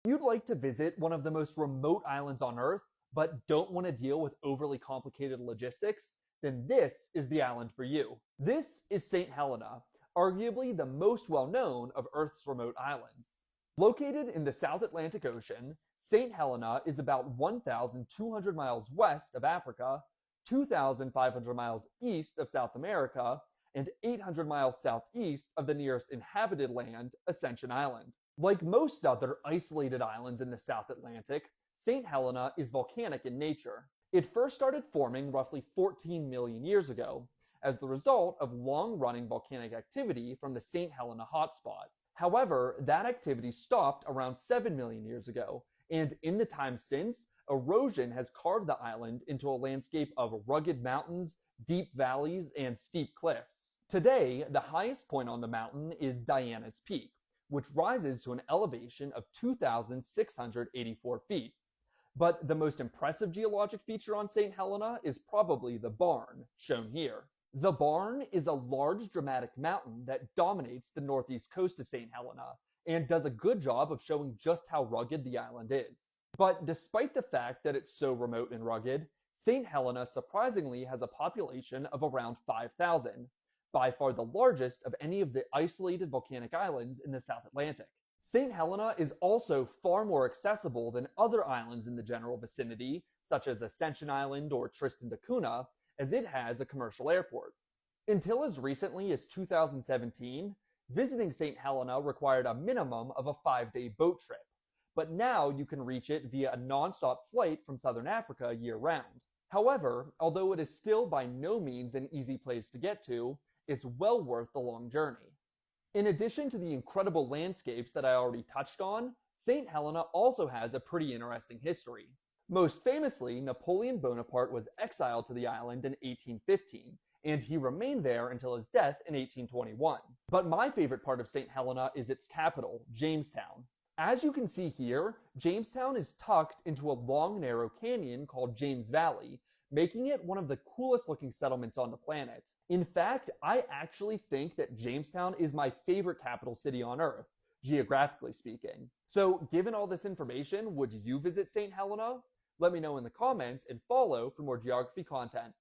You'd like to visit one of the most remote islands on Earth, but don't want to deal with overly complicated logistics? Then this is the island for you. This is St. Helena, arguably the most well-known of Earth's remote islands. Located in the South Atlantic Ocean, St. Helena is about 1,200 miles west of Africa, 2,500 miles east of South America, and 800 miles southeast of the nearest inhabited land, Ascension Island. Like most other isolated islands in the South Atlantic, St. Helena is volcanic in nature. It first started forming roughly 14 million years ago, as the result of long-running volcanic activity from the St. Helena hotspot. However, that activity stopped around 7 million years ago, and in the time since, erosion has carved the island into a landscape of rugged mountains, deep valleys, and steep cliffs. Today, the highest point on the mountain is Diana's Peak, which rises to an elevation of 2,684 feet. But the most impressive geologic feature on St. Helena is probably the Barn, shown here. The Barn is a large dramatic mountain that dominates the northeast coast of St. Helena, and does a good job of showing just how rugged the island is. But despite the fact that it's so remote and rugged, St. Helena surprisingly has a population of around 5,000, by far the largest of any of the isolated volcanic islands in the South Atlantic. St. Helena is also far more accessible than other islands in the general vicinity, such as Ascension Island or Tristan da Cunha, as it has a commercial airport. Until as recently as 2017, visiting St. Helena required a minimum of a 5-day boat trip, but now you can reach it via a non-stop flight from southern Africa year-round. However, although it is still by no means an easy place to get to, it's well worth the long journey. In addition to the incredible landscapes that I already touched on, St. Helena also has a pretty interesting history. Most famously, Napoleon Bonaparte was exiled to the island in 1815, and he remained there until his death in 1821. But my favorite part of St. Helena is its capital, Jamestown. As you can see here, Jamestown is tucked into a long, narrow canyon called James Valley, making it one of the coolest looking settlements on the planet. In fact, I actually think that Jamestown is my favorite capital city on Earth, geographically speaking. So, given all this information, would you visit St. Helena? Let me know in the comments and follow for more geography content.